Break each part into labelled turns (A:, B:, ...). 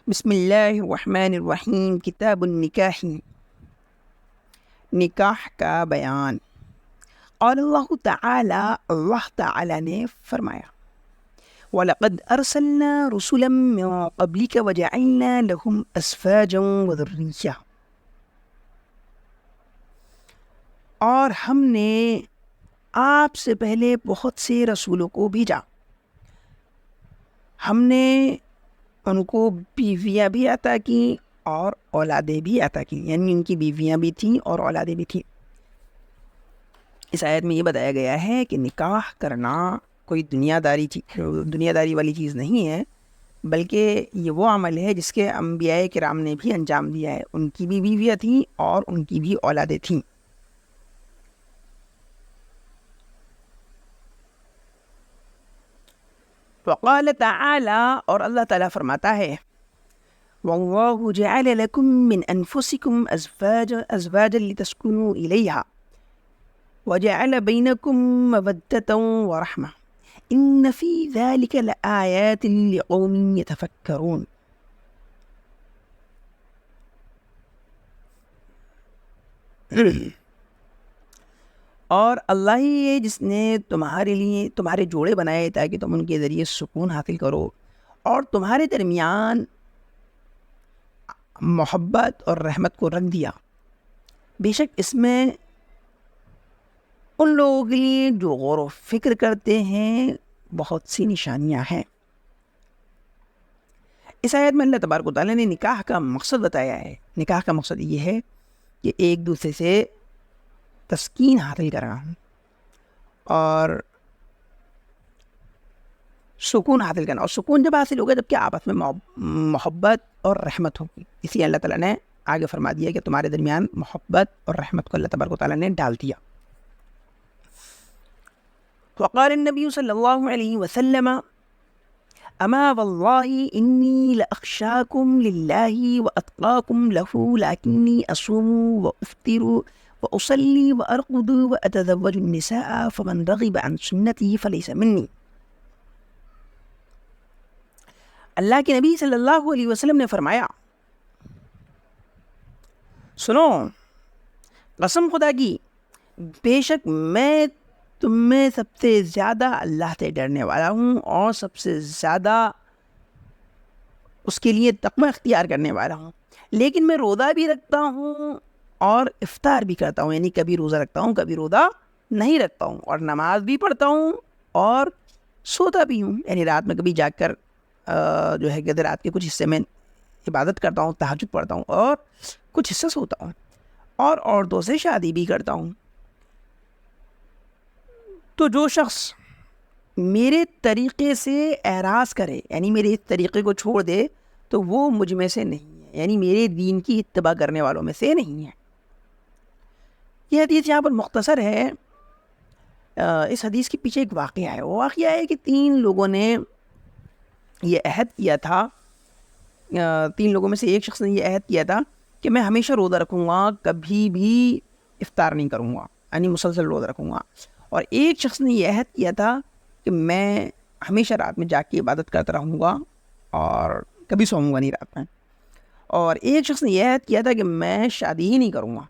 A: بسم اللہ الرحمن الرحیم۔ کتاب النکاح، نکاح کا بیان۔ قال اللہ تعالی، اللہ تعالی نے فرمایا، وَلَقَدْ أَرْسَلْنَا رُسُلًا مِّن قَبْلِكَ وَجَعَلْنَا لَهُمْ أَزْوَاجًا وَذُرِّيَّةً، اور ہم نے آپ سے پہلے بہت سے رسولوں کو بھیجا، ہم نے ان کو بیویاں بھی عطا کی اور اولادیں بھی عطا کی، یعنی ان کی بیویاں بھی تھیں اور اولادیں بھی تھیں۔ اس آیت میں یہ بتایا گیا ہے کہ نکاح کرنا کوئی دنیا داری والی چیز نہیں ہے، بلکہ یہ وہ عمل ہے جس کے انبیاء کرام نے بھی انجام دیا ہے۔ ان کی بھی بیویاں تھیں اور ان کی بھی اولادیں تھیں۔ وقال تعالی، اور اللہ تعالیٰ فرماتا ہے، وَاللَّهُ جَعَلَ لَكُم مِّنْ أَنفُسِكُمْ أَزْوَاجًا لِتَسْكُنُوا إِلَيْهَا وَجَعَلَ بَيْنَكُم مَّوَدَّةً وَرَحْمَةً إِنَّ فِي ذَلِكَ لَآيَاتٍ لِقَوْمٍ يَتَفَكَّرُونَ۔ اور اللہ ہی ہے جس نے تمہارے جوڑے بنائے تاکہ تم ان کے ذریعے سکون حاصل کرو، اور تمہارے درمیان محبت اور رحمت کو رکھ دیا۔ بے شک اس میں ان لوگوں کے لیے جو غور و فکر کرتے ہیں بہت سی نشانیاں ہیں۔ اس آیت میں اللہ تبارک و تعالیٰ نے نکاح کا مقصد بتایا ہے۔ نکاح کا مقصد یہ ہے کہ ایک دوسرے سے تسکین حاصل کرنا اور سکون حاصل کرنا، اور سکون جب حاصل ہوگا جب کہ آپس میں محبت اور رحمت ہوگی۔ اسی اللہ تعالیٰ نے آگے فرما دیا کہ تمہارے درمیان محبت اور رحمت کو اللہ تبارک و تعالیٰ نے ڈال دیا۔ وقال النبی صلی اللہ علیہ وسلم، اما واللہ انی لاخشاکم للہ واتقاکم لہ لکنی اصوم وافطر واصلی وارقد واتزوج النساء فمن رغب عن سنتی فلیس منی۔ اللہ کے نبی صلی اللہ علیہ وسلم نے فرمایا، سنو، قسم خدا کی، بے شک میں تم میں سب سے زیادہ اللہ سے ڈرنے والا ہوں اور سب سے زیادہ اس کے لیے تقوی اختیار کرنے والا ہوں، لیکن میں روزہ بھی رکھتا ہوں اور افطار بھی کرتا ہوں، یعنی کبھی روزہ رکھتا ہوں کبھی روزہ نہیں رکھتا ہوں، اور نماز بھی پڑھتا ہوں اور سوتا بھی ہوں، یعنی رات میں کبھی جاگ کر جو ہے کہ رات کے کچھ حصے میں عبادت کرتا ہوں، تہجد پڑھتا ہوں، اور کچھ حصہ سوتا ہوں، اور عورتوں سے شادی بھی کرتا ہوں۔ تو جو شخص میرے طریقے سے اعراض کرے، یعنی میرے اس طریقے کو چھوڑ دے، تو وہ مجھ میں سے نہیں ہے، یعنی میرے دین کی اتباع کرنے والوں میں سے نہیں ہے۔ یہ حدیث یہاں پر مختصر ہے۔ اس حدیث کے پیچھے ایک واقعہ ہے۔ وہ واقعہ ہے کہ 3 لوگوں نے یہ عہد کیا تھا، 3 لوگوں میں سے ایک شخص نے یہ عہد کیا تھا کہ میں ہمیشہ روزہ رکھوں گا، کبھی بھی افطار نہیں کروں گا، یعنی مسلسل روزہ رکھوں گا۔ اور ایک شخص نے یہ عہد کیا تھا کہ میں ہمیشہ رات میں جاگ کے عبادت کرتا رہوں گا اور کبھی سوؤں گا نہیں رات میں۔ اور ایک شخص نے یہ عہد کیا تھا کہ میں شادی ہی نہیں کروں گا،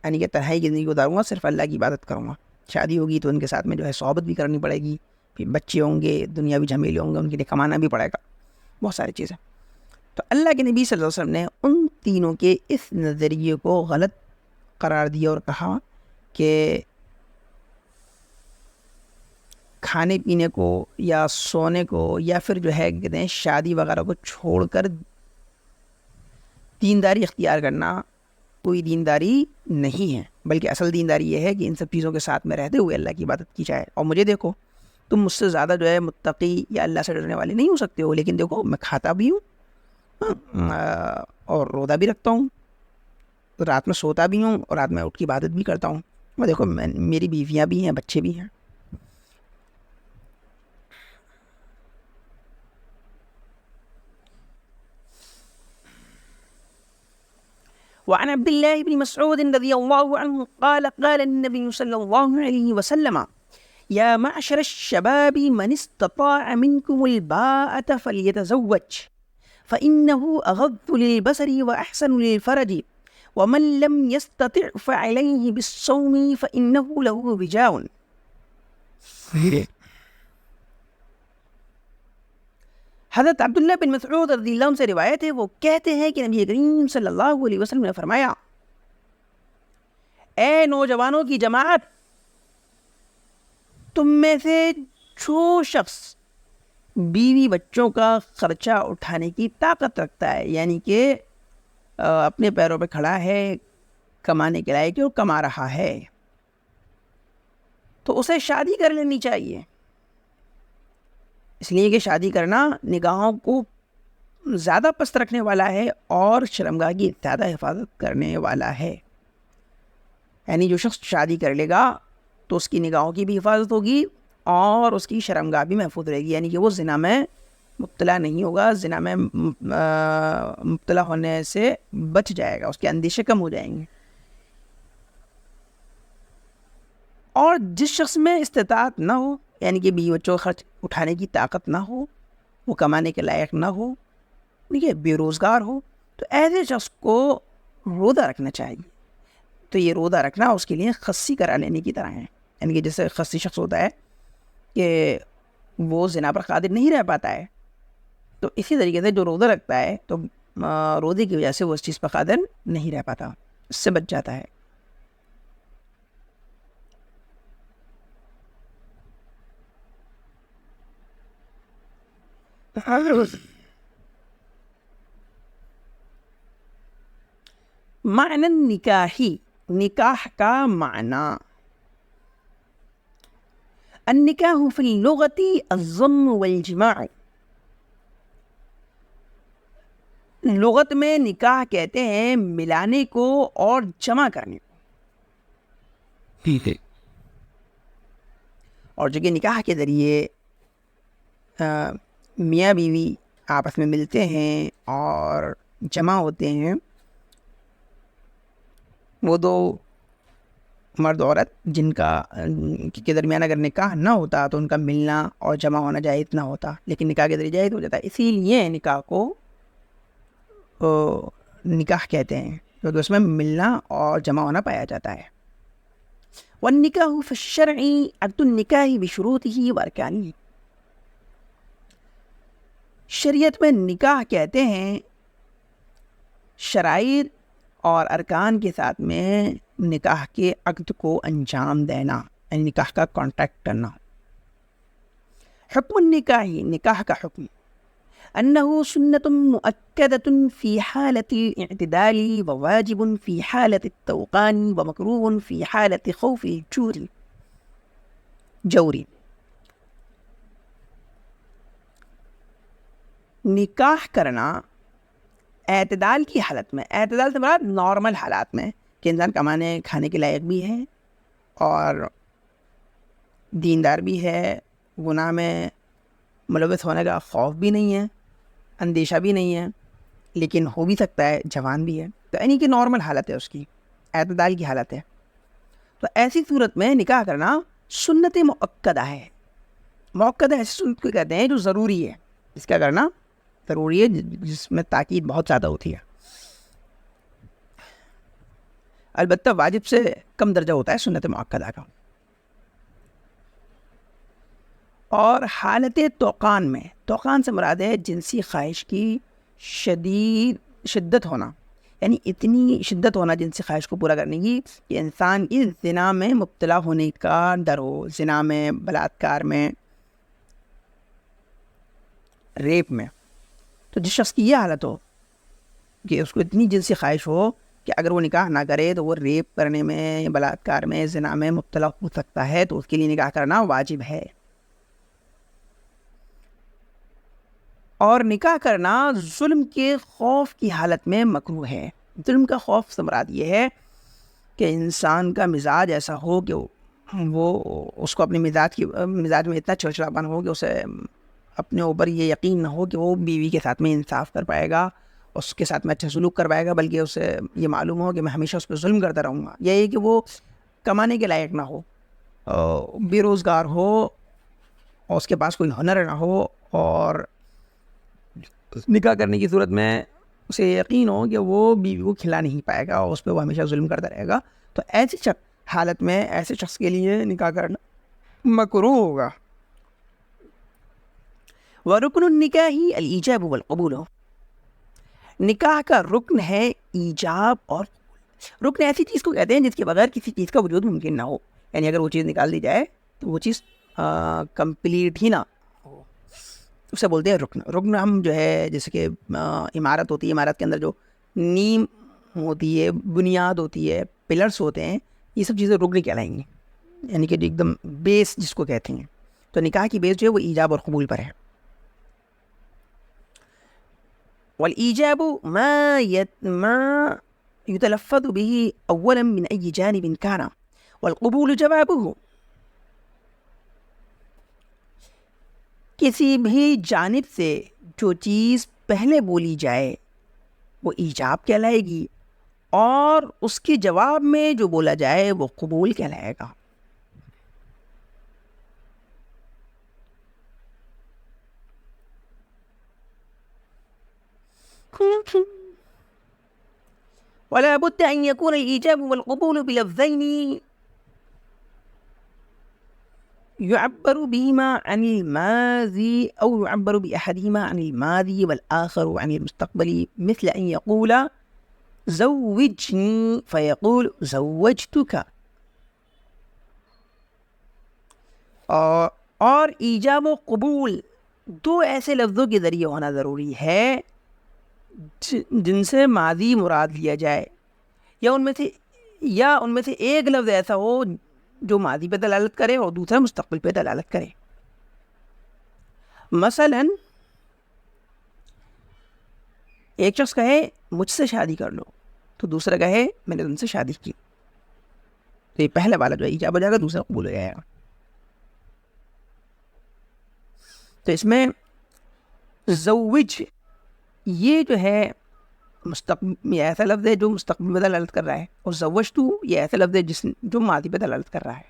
A: یعنی کہ تنہائی کی زندگی گزاروں گا، صرف اللہ کی عبادت کروں گا۔ شادی ہوگی تو ان کے ساتھ میں جو ہے صحبت بھی کرنی پڑے گی، پھر بچے ہوں گے، دنیاوی جھمیلے ہوں گے، ان کے لیے کمانا بھی پڑے گا، بہت ساری چیزیں۔ تو اللہ کے نبی صلی اللہ علیہ وسلم نے ان تینوں کے اس نظریے کو غلط قرار دیا اور کہا کہ کھانے پینے کو یا سونے کو یا پھر جو ہے کہتے ہیں شادی وغیرہ کو چھوڑ کر دینداری اختیار کرنا کوئی دینداری نہیں ہے، بلکہ اصل دینداری یہ ہے کہ ان سب چیزوں کے ساتھ میں رہتے ہوئے اللہ کی عبادت کی جائے۔ اور مجھے دیکھو، تم مجھ سے زیادہ جو ہے متقی یا اللہ سے ڈرنے والے نہیں ہو سکتے ہو، لیکن دیکھو میں کھاتا بھی ہوں اور روزہ بھی رکھتا ہوں، رات میں سوتا بھی ہوں اور رات میں اٹھ کی عبادت بھی کرتا ہوں، اور دیکھو میری بیویاں بھی ہیں، بچے بھی ہیں۔ وعن عبد الله بن مسعود رضي الله عنه قال قال النبي صلى الله عليه وسلم يا معشر الشباب من استطاع منكم الباءة فليتزوج فإنه أغض للبصر وأحسن للفرج ومن لم يستطع فعليه بالصوم فإنه له وجاء. حضرت عبداللہ بن مسعود رضی اللہ عنہ سے روایت ہے، وہ کہتے ہیں کہ نبی کریم صلی اللہ علیہ وسلم نے فرمایا، اے نوجوانوں کی جماعت، تم میں سے جو شخص بیوی بچوں کا خرچہ اٹھانے کی طاقت رکھتا ہے، یعنی کہ اپنے پیروں پہ کھڑا ہے، کمانے کے لائق اور کما رہا ہے، تو اسے شادی کر لینی چاہیے، اس لیے کہ شادی کرنا نگاہوں کو زیادہ پست رکھنے والا ہے اور شرمگاہ کی زیادہ حفاظت کرنے والا ہے. یعنی جو شخص شادی کر لے گا تو اس کی نگاہوں کی بھی حفاظت ہوگی اور اس کی شرمگاہ بھی محفوظ رہے گی، یعنی کہ وہ زنا میں مبتلا نہیں ہوگا، زنا میں مبتلا ہونے سے بچ جائے گا، اس کے اندیشے کم ہو جائیں گے. اور جس شخص میں استطاعت نہ ہو، یعنی کہ بیوی بچوں کا خرچ اٹھانے کی طاقت نہ ہو، وہ کمانے کے لائق نہ ہو، ٹھیک ہے، بے روزگار ہو، تو ایسے شخص کو روزہ رکھنا چاہیے. تو یہ روزہ رکھنا اس کے لیے خصی کرا لینے کی طرح ہے، یعنی کہ جیسے خصی شخص ہوتا ہے کہ وہ زنا پر قادر نہیں رہ پاتا ہے، تو اسی طریقے سے جو روزہ رکھتا ہے تو روزے کی وجہ سے وہ اس چیز پر قادر نہیں رہ پاتا، اس سے بچ جاتا ہے. معنی النکاحی، نکاح کا معنی. النکاح فی اللغت الضم والجماع، لغت میں نکاح کہتے ہیں ملانے کو اور جمع کرنے کو. ٹھیک ہے. اور جو کہ نکاح کے ذریعے میاں بیوی آپس میں ملتے ہیں اور جمع ہوتے ہیں، وہ دو مرد عورت جن کے درمیان اگر نکاح نہ ہوتا تو ان کا ملنا اور جمع ہونا جائز نہ ہوتا، لیکن نکاح کے ذریعے جائز ہو جاتا ہے. اسی لیے نکاح کو نکاح کہتے ہیں، کیونکہ اس میں ملنا اور جمع ہونا پایا جاتا ہے. والنکاح فی الشرع عقد النکاح بشروطہ وارکانہ، شریعت میں نکاح کہتے ہیں شرائط اور ارکان کے ساتھ میں نکاح کے عقد کو انجام دینا، یعنی نکاح کا کانٹیکٹ کرنا. حکم النکاح، نکاح کا حکم، انه سنة مؤکدة فی حالة الاعتدال وواجب فی حالة التوقان ومکروه فی حالة خوف جور. نکاح کرنا اعتدال کی حالت میں، اعتدال سے مراد نارمل حالات میں کہ انسان کمانے کھانے کے لائق بھی ہے اور دیندار بھی ہے، گناہ میں ملوث ہونے کا خوف بھی نہیں ہے، اندیشہ بھی نہیں ہے، لیکن ہو بھی سکتا ہے، جوان بھی ہے، تو یعنی کہ نارمل حالت ہے، اس کی اعتدال کی حالت ہے. تو ایسی صورت میں نکاح کرنا سنت مؤکدہ ہے. مؤکدہ ایسی سنت کو کہتے ہیں جو ضروری ہے، اس کا کرنا ضروری ہے، جس میں تاکید بہت زیادہ ہوتی ہے. البتہ واجب سے کم درجہ ہوتا ہے سنت مؤکدہ کا. اور حالت توقان میں، توقان سے مراد ہے جنسی خواہش کی شدت ہونا، یعنی اتنی شدت ہونا جنسی خواہش کو پورا کرنے کی کہ انسان اس زنا میں مبتلا ہونے کا ڈر ہو، زنا میں، بلاత్కాر میں، ریپ میں. تو جس شخص کی یہ حالت ہو کہ اس کو اتنی جنسی خواہش ہو کہ اگر وہ نکاح نہ کرے تو وہ ریپ کرنے میں، بلاత్కాر میں، زنا میں مبتلا ہو سکتا ہے، تو اس کے لیے نکاح کرنا واجب ہے. اور نکاح کرنا ظلم کے خوف کی حالت میں مکروہ ہے. ظلم کا خوف سے مراد یہ ہے کہ انسان کا مزاج ایسا ہو کہ وہ اس کو اپنے مزاج میں اتنا چڑچڑاپن ہو کہ اسے اپنے اوپر یہ یقین نہ ہو کہ وہ بیوی کے ساتھ میں انصاف کر پائے گا، اس کے ساتھ میں اچھا سلوک کر پائے گا، بلکہ اسے یہ معلوم ہو کہ میں ہمیشہ اس پہ ظلم کرتا رہوں گا. یہی کہ وہ کمانے کے لائق نہ ہو، بے روزگار ہو، اور اس کے پاس کوئی ہنر نہ ہو، اور نکاح کرنے کی صورت میں اسے یقین ہو کہ وہ بیوی کو کھلا نہیں پائے گا اور اس پہ وہ ہمیشہ ظلم کرتا رہے گا، تو ایسی حالت میں ایسے شخص کے لیے نکاح کرنا مکروہ ہوگا۔ وَرُكْنُ النِّكَاحِ الْإِيجَابُ وَالْقَبُولُ، نکاح کا رکن ہے ایجاب اور قبول۔ رکن ایسی چیز کو کہتے ہیں جس کے بغیر کسی چیز کا وجود ممکن نہ ہو، یعنی اگر وہ چیز نکال دی جائے تو وہ چیز کمپلیٹ ہی نہ ہو، اسے بولتے ہیں رکن۔ رکن ہم جو ہے جیسے کہ عمارت ہوتی ہے، عمارت کے اندر جو نیم ہوتی ہے، بنیاد ہوتی ہے، پلرس ہوتے ہیں، یہ سب چیزیں رکن کہلائیں گی، یعنی کہ ایک دم بیس جس کو کہتے ہیں۔ تو نکاح کی بیس جو ہے وہ ایجاب اور قبول پر ہے۔ والإيجاب ما يتلفظ به أولا من أي جانب كان، والقبول جوابه، کسی بھی جانب سے جو چیز پہلے بولی جائے وہ ایجاب کہلائے گی، اور اس کے جواب میں جو بولا جائے وہ قبول کہلائے گا۔ ولا بد أن يكون الإيجاب والقبول بلفظين يعبر بهما عن الماضي أو يعبر بأحدهما عن الماضي والآخر عن المستقبل، مثل أن يقول زوجني فيقول زوجتك۔ اور ایجاب و قبول دو ایسے لفظوں کے ذریعے ہونا ضروری ہے جن سے ماضی مراد لیا جائے، یا ان میں سے ایک لفظ ایسا ہو جو ماضی پہ دلالت کرے اور دوسرا مستقبل پہ دلالت کرے۔ مثلا ایک شخص کہے مجھ سے شادی کر لو، تو دوسرا کہے میں نے تم سے شادی کی، تو یہ پہلا والا جو ہے ایجاب ہو جائے گا، دوسرا قبول ہو جائے گا۔ تو اس میں زوج یہ جو ہے یہ ایسا لفظ ہے جو مستقبل پہ دلالت کر رہا ہے، اور زوجتو یہ ایسا لفظ ہے جو ماضی پہ دلالت کر رہا ہے۔